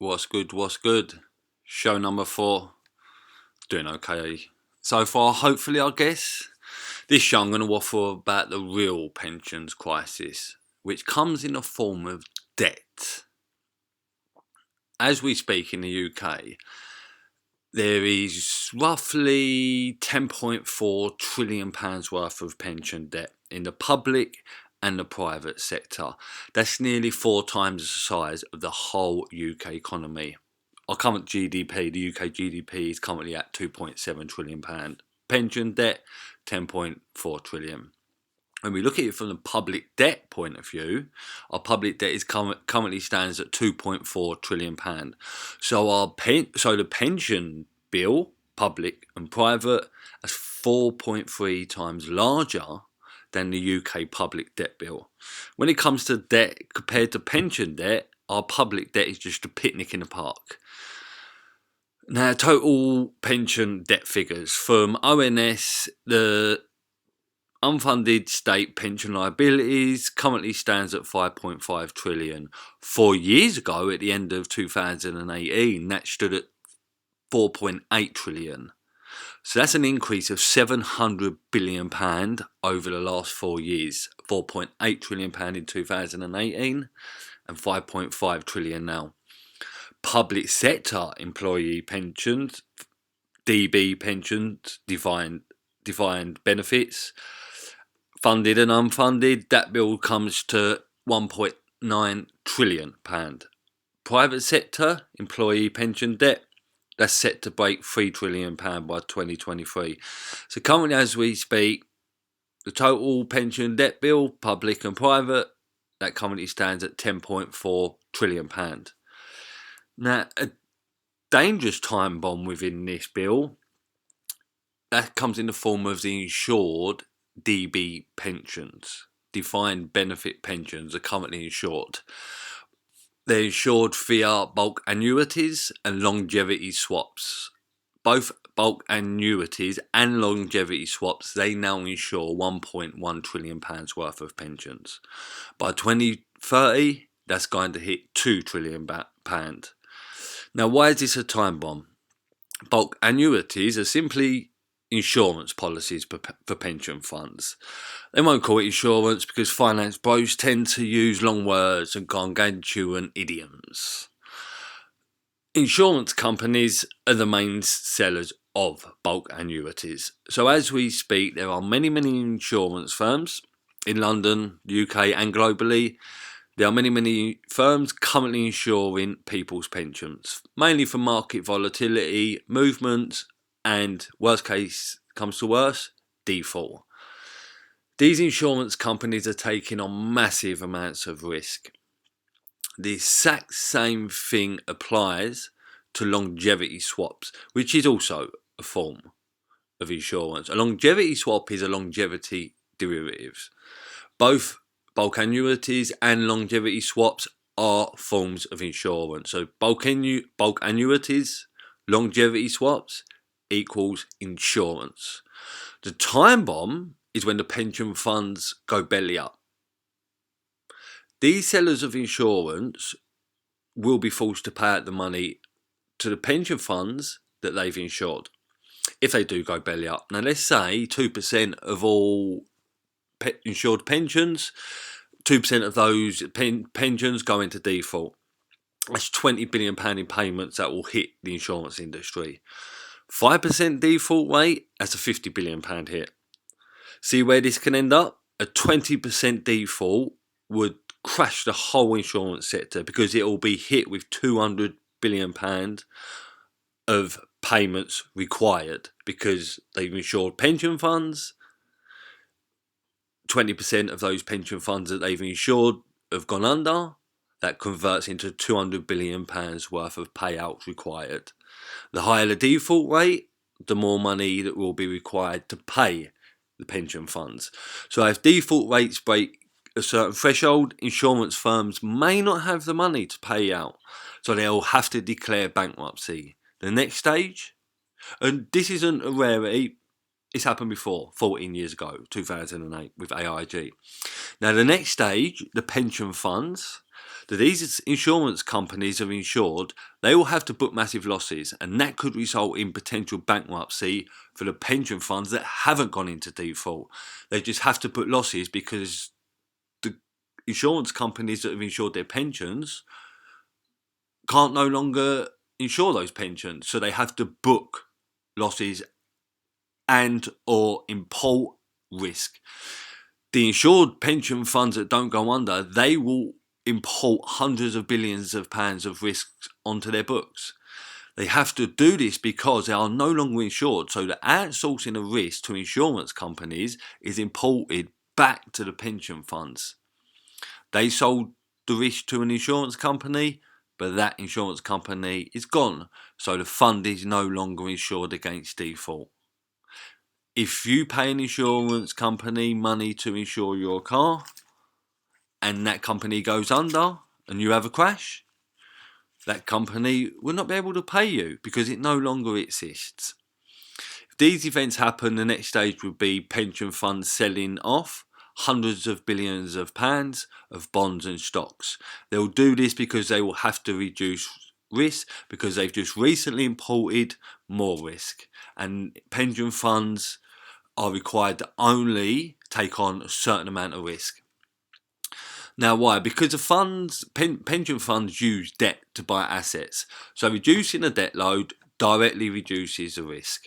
What's good? What's good? Show number 4. Doing okay so far, hopefully, I guess. This show I'm going to waffle about the real pensions crisis, which comes in the form of debt. As we speak in the UK, there is roughly £10.4 trillion worth of pension debt in the public and the private sector. That's nearly 4 times the size of the whole UK economy. Our current GDP, the UK GDP, is currently at £2.7 trillion. Pension debt, £10.4 trillion. When we look at it from the public debt point of view, our public debt is currently stands at £2.4 trillion. So the pension bill, public and private, is 4.3 times larger than the UK public debt bill. When it comes to debt compared to pension debt, our public debt is just a picnic in the park. Now, total pension debt figures from ONS, the unfunded state pension liabilities currently stands at 5.5 trillion. 4 years ago, at the end of 2018, that stood at 4.8 trillion. So that's an increase of £700 billion over the last 4 years. £4.8 trillion in 2018 and 5.5 trillion now. Public sector employee pensions, DB pensions, defined benefits, funded and unfunded, that bill comes to £1.9 trillion. Private sector employee pension debt, that's set to break £3 trillion by 2023. So currently, as we speak, the total pension debt bill, public and private, that currently stands at £10.4 trillion. Now, a dangerous time bomb within this bill, that comes in the form of the insured DB pensions. Defined benefit pensions are currently insured. They're insured via bulk annuities and longevity swaps. Both bulk annuities and longevity swaps, they now insure £1.1 trillion worth of pensions. By 2030, that's going to hit £2 trillion. Now, why is this a time bomb? Bulk annuities are simply insurance policies for pension funds. They won't call it insurance because finance bros tend to use long words and gargantuan idioms. Insurance companies are the main sellers of bulk annuities. So as we speak, there are many insurance firms in London, UK and globally. There are many firms currently insuring people's pensions, mainly for market volatility, movements, and worst case comes to worse, default. These insurance companies are taking on massive amounts of risk. The exact same thing applies to longevity swaps, which is also a form of insurance. A longevity swap is a longevity derivative. Both bulk annuities and longevity swaps are forms of insurance. So bulk annuities, longevity swaps equals insurance. The time bomb is when the pension funds go belly up. These sellers of insurance will be forced to pay out the money to the pension funds that they've insured if they do go belly up. Now, let's say 2% of all insured pensions, 2% of those pensions go into default. That's £20 billion in payments that will hit the insurance industry. 5% default rate, that's a £50 billion hit. See where this can end up? A 20% default would crash the whole insurance sector because it will be hit with £200 billion of payments required because they've insured pension funds. 20% of those pension funds that they've insured have gone under. That converts into £200 billion worth of payouts required. The higher the default rate, the more money that will be required to pay the pension funds. So if default rates break a certain threshold, insurance firms may not have the money to pay out. So they'll have to declare bankruptcy. The next stage, and this isn't a rarity, it's happened before, 14 years ago, 2008, with AIG. Now, the next stage, the pension funds, that these insurance companies are insured, they will have to book massive losses, and that could result in potential bankruptcy for the pension funds that haven't gone into default. They just have to book losses because the insurance companies that have insured their pensions can't no longer insure those pensions, so they have to book losses and or import risk. The insured pension funds that don't go under, they will import hundreds of billions of pounds of risks onto their books. They have to do this because they are no longer insured, so the outsourcing of risk to insurance companies is imported back to the pension funds. They sold the risk to an insurance company, but that insurance company is gone, so the fund is no longer insured against default. If you pay an insurance company money to insure your car and that company goes under and you have a crash, that company will not be able to pay you because it no longer exists. If these events happen, the next stage would be pension funds selling off hundreds of billions of pounds of bonds and stocks. They'll do this because they will have to reduce risk because they've just recently imported more risk, and pension funds are required to only take on a certain amount of risk. Now, why? Because the pension funds use debt to buy assets, so reducing the debt load directly reduces the risk.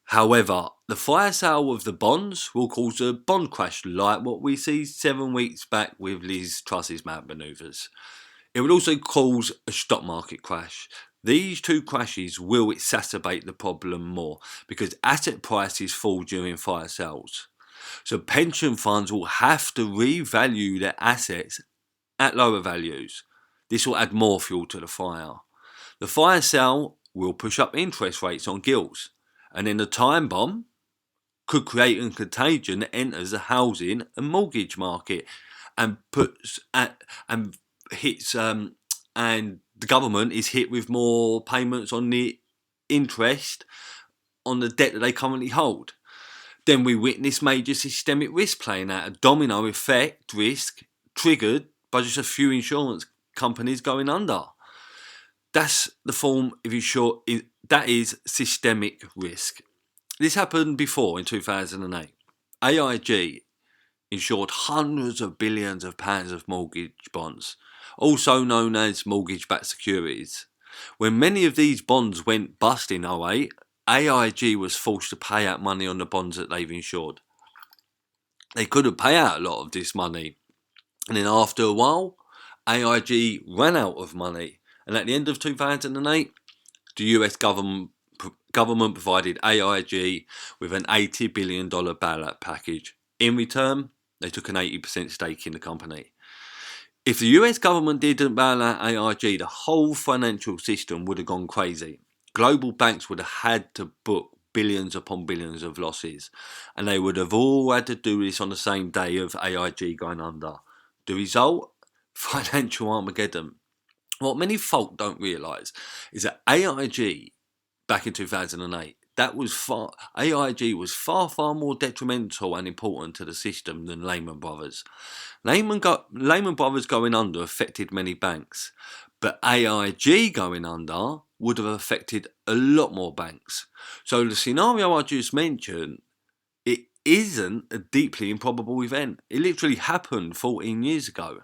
However, the fire sale of the bonds will cause a bond crash like what we see 7 weeks back with Liz Truss's manoeuvres. It would also cause a stock market crash. These two crashes will exacerbate the problem more because asset prices fall during fire sales. So pension funds will have to revalue their assets at lower values. This will add more fuel to the fire. The fire sale will push up interest rates on gilts, and then the time bomb could create a contagion that enters the housing and mortgage market and hits and the government is hit with more payments on the interest on the debt that they currently hold. Then we witness major systemic risk playing out, a domino effect risk triggered by just a few insurance companies going under. That's the form of that is systemic risk. This happened before in 2008. AIG insured hundreds of billions of pounds of mortgage bonds, also known as mortgage-backed securities. When many of these bonds went bust in 2008, AIG was forced to pay out money on the bonds that they've insured. They couldn't pay out a lot of this money, and then after a while, AIG ran out of money, and at the end of 2008, the US government provided AIG with an $80 billion bailout package. In return, they took an 80% stake in the company. If the US government didn't bail out AIG, the whole financial system would have gone crazy. Global banks would have had to book billions upon billions of losses, and they would have all had to do this on the same day of AIG going under. The result? Financial Armageddon. What many folk don't realise is that AIG, back in 2008, AIG was far more detrimental and important to the system than Lehman Brothers. Lehman Brothers going under affected many banks, but AIG going under would have affected a lot more banks. So the scenario I just mentioned, it isn't a deeply improbable event. It literally happened 14 years ago.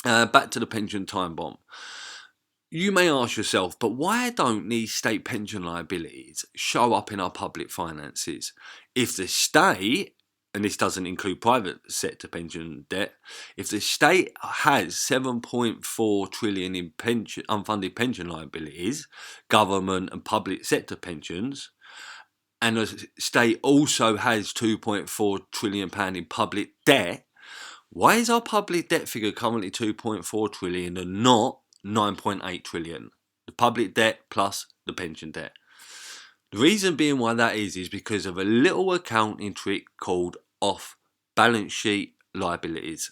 Back to the pension time bomb. You may ask yourself, but why don't these state pension liabilities show up in our public finances? If the state, and this doesn't include private sector pension debt, if the state has 7.4 trillion in unfunded pension liabilities, government and public sector pensions, and the state also has 2.4 trillion pound in public debt, why is our public debt figure currently 2.4 trillion and not 9.8 trillion? The public debt plus the pension debt. The reason being why that is because of a little accounting trick called off-balance sheet liabilities.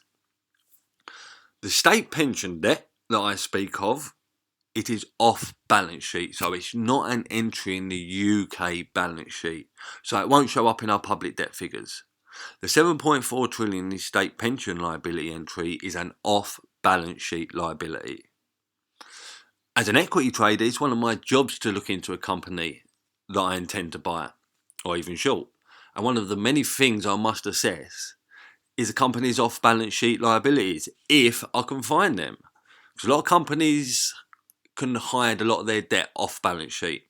The state pension debt that I speak of, it is off-balance sheet, so it's not an entry in the UK balance sheet, so it won't show up in our public debt figures. The 7.4 trillion in state pension liability entry is an off-balance sheet liability. As an equity trader, it's one of my jobs to look into a company that I intend to buy or even short. And one of the many things I must assess is a company's off-balance sheet liabilities, if I can find them. Because a lot of companies can hide a lot of their debt off-balance sheet,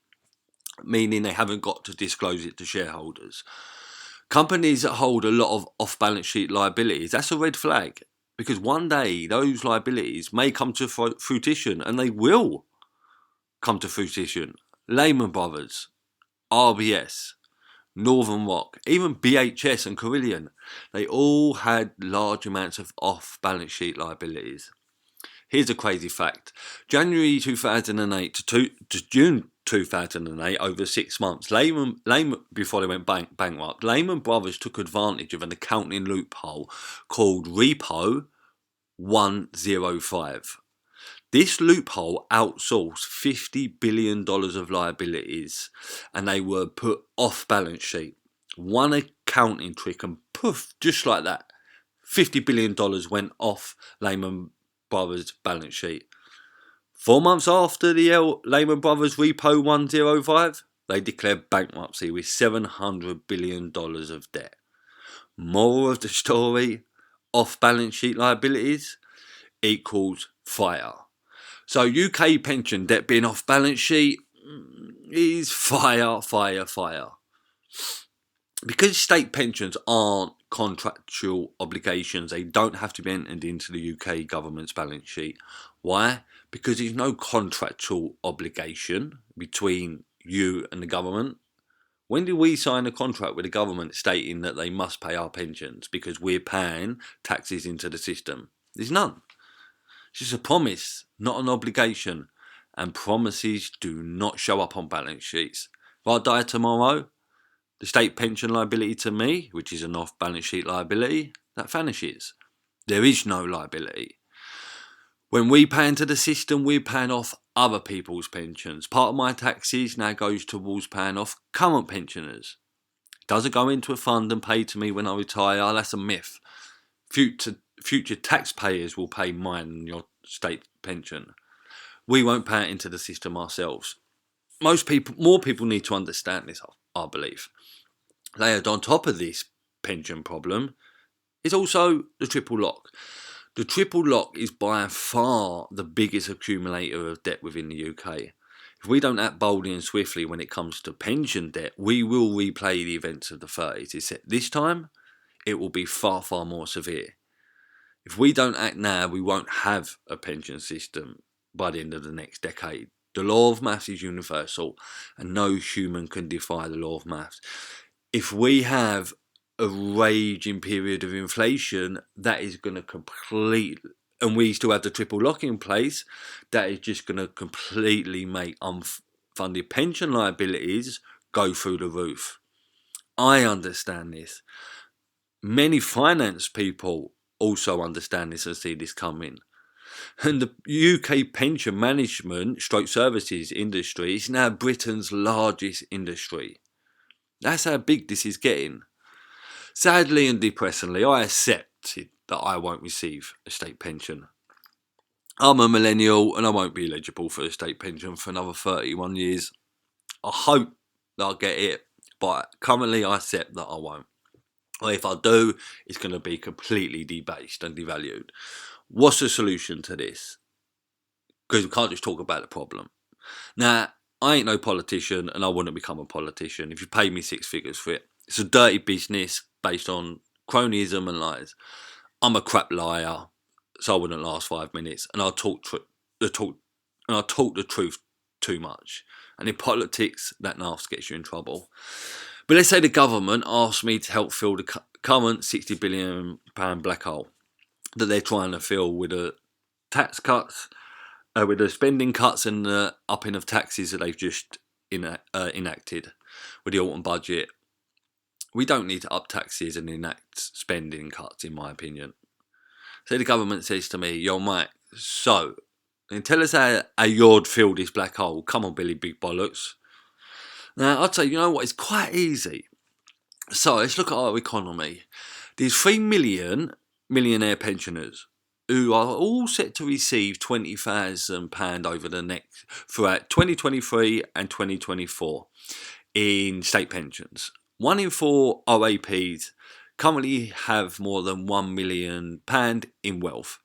meaning they haven't got to disclose it to shareholders. Companies that hold a lot of off-balance sheet liabilities, that's a red flag. Because one day those liabilities may come to fruition, and they will come to fruition. Lehman Brothers, RBS, Northern Rock, even BHS and Carillion, they all had large amounts of off-balance sheet liabilities. Here's a crazy fact. January 2008 to June 2008, over 6 months, Lehman before they went bankrupt, Lehman Brothers took advantage of an accounting loophole called Repo 105. This loophole outsourced $50 billion of liabilities, and they were put off balance sheet. One accounting trick and poof, just like that, $50 billion went off Lehman Brothers balance sheet. 4 months after the Lehman Brothers Repo 105, they declared bankruptcy with $700 billion of debt. Moral of the story, off balance sheet liabilities equals fire. So UK pension debt being off balance sheet is fire. Because state pensions aren't contractual obligations, they don't have to be entered into the UK government's balance sheet. Why? Because there's no contractual obligation between you and the government. When did we sign a contract with the government stating that they must pay our pensions because we're paying taxes into the system? There's none. It's just a promise, not an obligation. And promises do not show up on balance sheets. If I die tomorrow, the state pension liability to me, which is an off-balance sheet liability, that vanishes. There is no liability. When we pay into the system, we're paying off other people's pensions. Part of my taxes now goes towards paying off current pensioners. Does it go into a fund and pay to me when I retire? That's a myth. Future taxpayers will pay mine and your state pension. We won't pay it into the system ourselves. More people need to understand this, I believe. Layered on top of this pension problem is also the triple lock. The triple lock is by far the biggest accumulator of debt within the UK. If we don't act boldly and swiftly when it comes to pension debt, we will replay the events of the 30s. Except this time, it will be far more severe. If we don't act now, we won't have a pension system by the end of the next decade. The law of maths is universal, and no human can defy the law of maths. If we have a raging period of inflation, that is going to and we still have the triple lock in place, that is just going to completely make unfunded pension liabilities go through the roof. I understand this. Many finance people also understand this and see this coming. And the UK pension management / services industry is now Britain's largest industry. That's how big this is getting. Sadly and depressingly, I accepted that I won't receive a state pension. I'm a millennial and I won't be eligible for a state pension for another 31 years. I hope that I'll get it, but currently I accept that I won't. Or if I do, it's going to be completely debased and devalued. What's the solution to this? Because we can't just talk about the problem. Now, I ain't no politician and I wouldn't become a politician if you paid me 6 figures for it. It's a dirty business based on cronyism and lies. I'm a crap liar, so I wouldn't last 5 minutes, and I'll talk the truth too much. And in politics, that naft gets you in trouble. But let's say the government asked me to help fill the current £60 billion black hole that they're trying to fill with the tax cuts, with the spending cuts and the upping of taxes that they've just enacted with the autumn budget. We don't need to up taxes and enact spending cuts, in my opinion. So the government says to me, "Yo, Mike, so, and tell us how you'd fill this black hole. Come on, Billy Big Bollocks." Now, I'd say, you know what, it's quite easy. So let's look at our economy. There's 3 million millionaire pensioners who are all set to receive £20,000 over the next throughout 2023 and 2024 in state pensions. 1 in 4 RAPs currently have more than £1 million in wealth.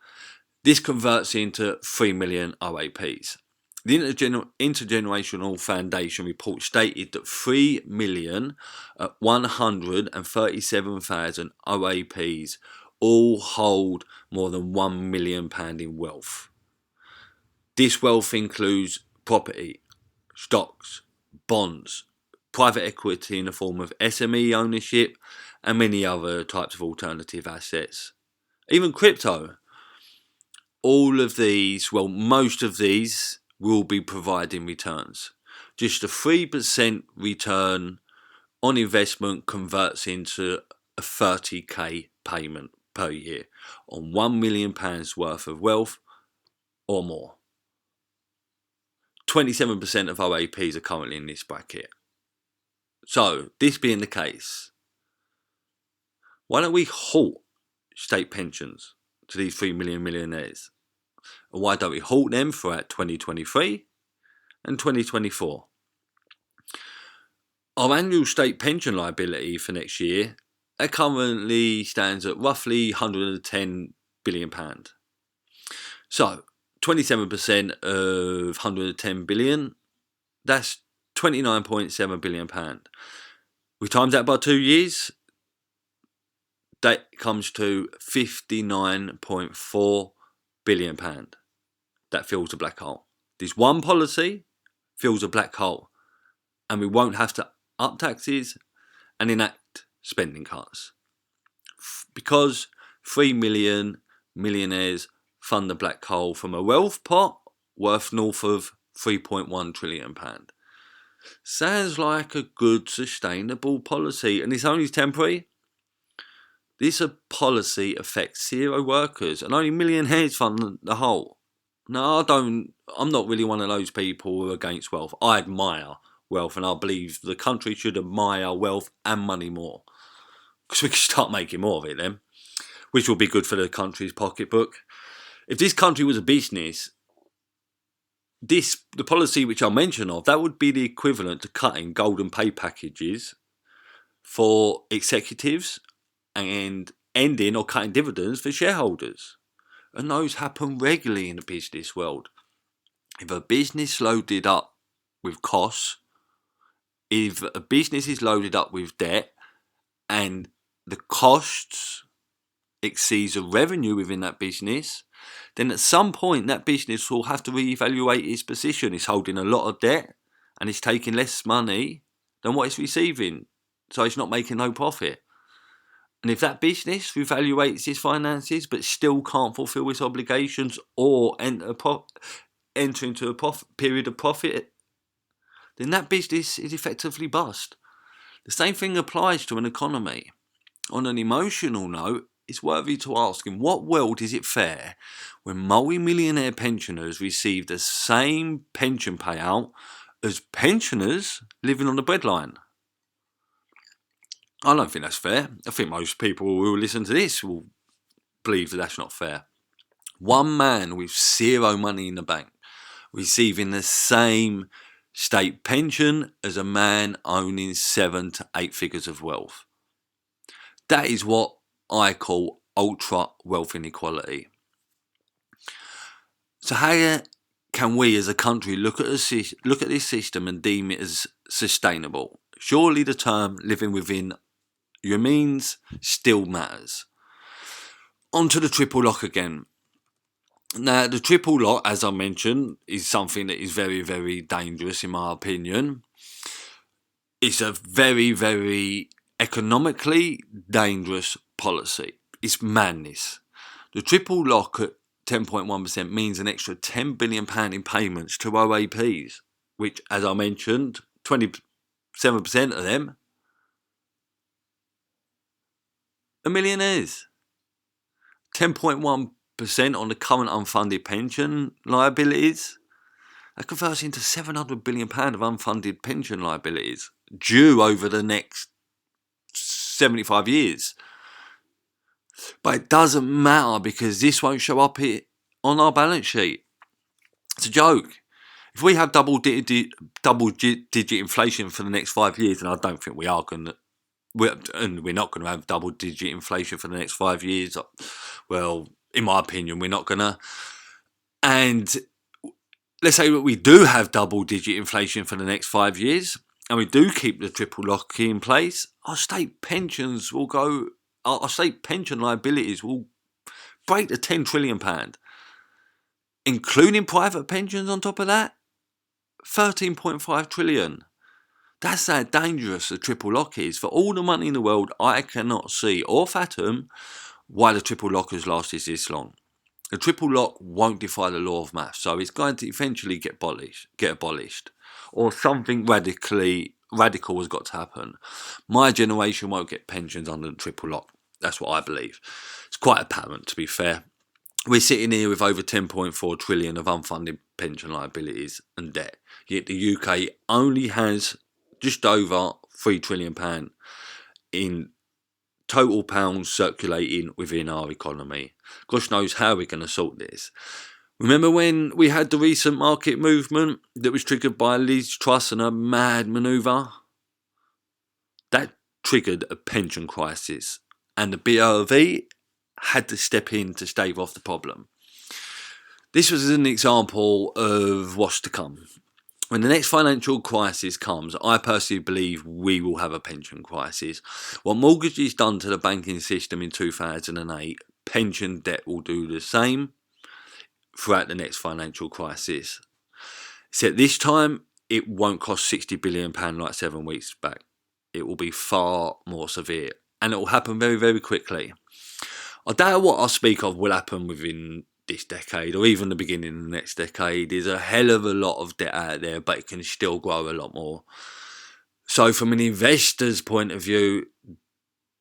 This converts into 3 million RAPs. The Intergenerational Foundation report stated that 3,137,000 RAPs all hold more than £1 million in wealth. This wealth includes property, stocks, bonds, private equity in the form of SME ownership, and many other types of alternative assets. Even crypto. All of these, well, most of these will be providing returns. Just a 3% return on investment converts into a 30k payment per year on £1 million worth of wealth or more. 27% of RAPs are currently in this bracket. So, this being the case, why don't we halt state pensions to these 3 million millionaires? And why don't we halt them throughout 2023 and 2024? Our annual state pension liability for next year currently stands at roughly £110 billion. So, 27% of £110 billion, that's £29.7 billion. We times that by 2 years, that comes to £59.4 billion. That fills a black hole. This one policy fills a black hole, and we won't have to up taxes and enact spending cuts because 3 million millionaires fund the black hole from a wealth pot worth north of £3.1 trillion. Sounds like a good sustainable policy, and it's only temporary. This policy affects zero workers, and only millionaires fund the whole. No, I'm not really one of those people who are against wealth. I admire wealth, and I believe the country should admire wealth and money more, because we can start making more of it then, which will be good for the country's pocketbook. If this country was a business, the policy which I'll mention of, that would be the equivalent to cutting golden pay packages for executives and ending or cutting dividends for shareholders. And those happen regularly in the business world. If a business loaded up with costs, if a business is loaded up with debt and the costs exceeds the revenue within that business, then at some point that business will have to reevaluate its position. It's holding a lot of debt and it's taking less money than what it's receiving, so it's not making no profit. And if that business reevaluates its finances but still can't fulfill its obligations or enter into a period of profit, then that business is effectively bust. The same thing applies to an economy. On an emotional note, it's worthy to ask, in what world is it fair when multi-millionaire pensioners receive the same pension payout as pensioners living on the breadline? I don't think that's fair. I think most people who will listen to this will believe that that's not fair. One man with zero money in the bank receiving the same state pension as a man owning 7 to 8 figures of wealth. That is what I call ultra wealth inequality. So how can we as a country look at this system and deem it as sustainable? Surely the term living within your means still matters. On to the triple lock again. Now, the triple lock, as I mentioned, is something that is very, very dangerous in my opinion. It's a very, very economically dangerous policy. It's madness. The triple lock at 10.1% means an extra £10 billion in payments to RAPs, which, as I mentioned, 27% of them are millionaires. 10.1% on the current unfunded pension liabilities. That converts into £700 billion of unfunded pension liabilities due over the next 75 years. But it doesn't matter because this won't show up on our balance sheet. It's a joke. If we have double-digit inflation for the next 5 years, and I don't think we are going to, and we're not going to have double-digit inflation for the next 5 years. Well, in my opinion, we're not going to. And let's say that we do have double-digit inflation for the next 5 years, and we do keep the triple lock in place, our state pension liabilities will break the £10 trillion, including private pensions on top of that, 13.5 trillion. That's how dangerous the triple lock is. For all the money in the world, I cannot see or fathom why the triple lock has lasted this long. The triple lock won't defy the law of maths, so it's going to eventually get abolished. Or something radical has got to happen. My generation won't get pensions under the triple lock. That's what I believe. It's quite apparent, to be fair. We're sitting here with over 10.4 trillion of unfunded pension liabilities and debt. Yet the UK only has just over £3 trillion in total pounds circulating within our economy. Gosh knows how we're going to sort this. Remember when we had the recent market movement that was triggered by Liz Truss and a mad manoeuvre? That triggered a pension crisis, and the BOV had to step in to stave off the problem. This was an example of what's to come. When the next financial crisis comes, I personally believe we will have a pension crisis. What mortgages done to the banking system in 2008, pension debt will do the same throughout the next financial crisis. Except this time, it won't cost £60 billion like 7 weeks back. It will be far more severe, and it will happen very, very quickly. I doubt what I speak of will happen within this decade or even the beginning of the next decade. There's a hell of a lot of debt out there, but it can still grow a lot more. So from an investor's point of view,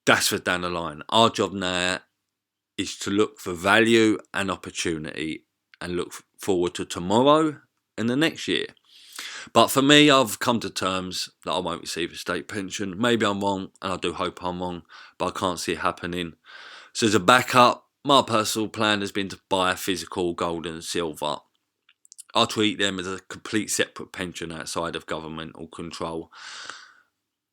that's for down the line. Our job now is to look for value and opportunity and look forward to tomorrow and the next year. But for me, I've come to terms that I won't receive a state pension. Maybe I'm wrong, and I do hope I'm wrong, but I can't see it happening. So as a backup, my personal plan has been to buy physical gold and silver. I treat them as a complete separate pension outside of governmental control.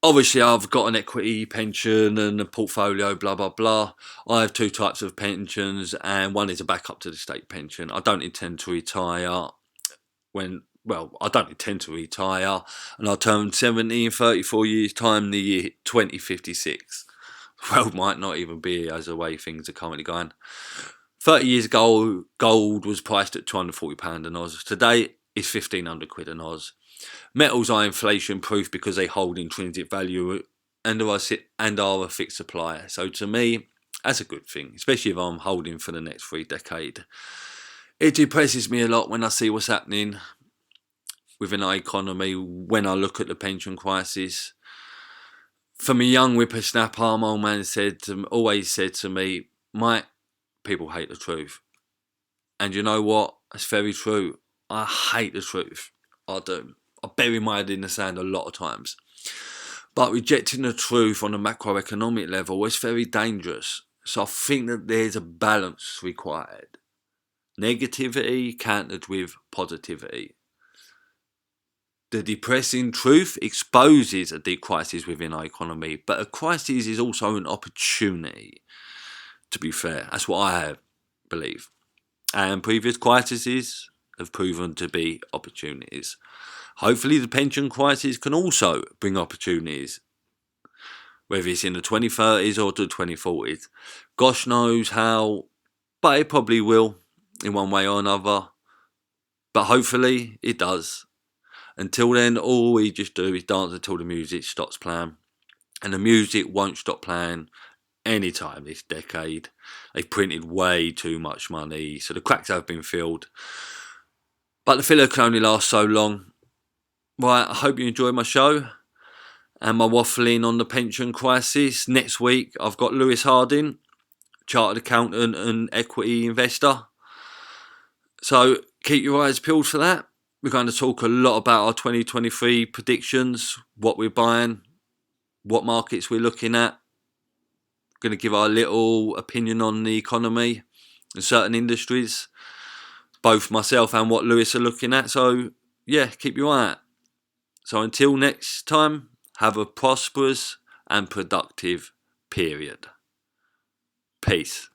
Obviously, I've got an equity pension and a portfolio, blah, blah, blah. I have 2 types of pensions, and one is a backup to the state pension. I don't intend to retire and I'll turn 70 in 34 years' time, the year 2056. The world might not even be as the way things are currently going. 30 years ago, gold was priced at £240 an oz. Today, it's £1,500 an oz. Metals are inflation proof because they hold intrinsic value and are a fixed supply. So to me, that's a good thing, especially if I'm holding for the next 3 decades. It depresses me a lot when I see what's happening within our economy, when I look at the pension crisis. From a young whippersnapper, my old man always said to me, Mike, people hate the truth. And you know what? That's very true. I hate the truth. I do. I bury my head in the sand a lot of times. But rejecting the truth on a macroeconomic level is very dangerous. So I think that there's a balance required. Negativity countered with positivity. The depressing truth exposes a deep crisis within our economy, but a crisis is also an opportunity, to be fair. That's what I believe. And previous crises have proven to be opportunities. Hopefully the pension crisis can also bring opportunities, whether it's in the 2030s or the 2040s. Gosh knows how, but it probably will in one way or another. But hopefully it does. Until then, all we just do is dance until the music stops playing. And the music won't stop playing anytime this decade. They've printed way too much money, so the cracks have been filled. But the filler can only last so long. Right, I hope you enjoyed my show and my waffling on the pension crisis. Next week, I've got Lewis Harding, chartered accountant and equity investor. So keep your eyes peeled for that. We're going to talk a lot about our 2023 predictions, what we're buying, what markets we're looking at, going to give our little opinion on the economy and certain industries, both myself and what Lewis are looking at. So yeah, keep your eye out. So until next time, have a prosperous and productive period. Peace.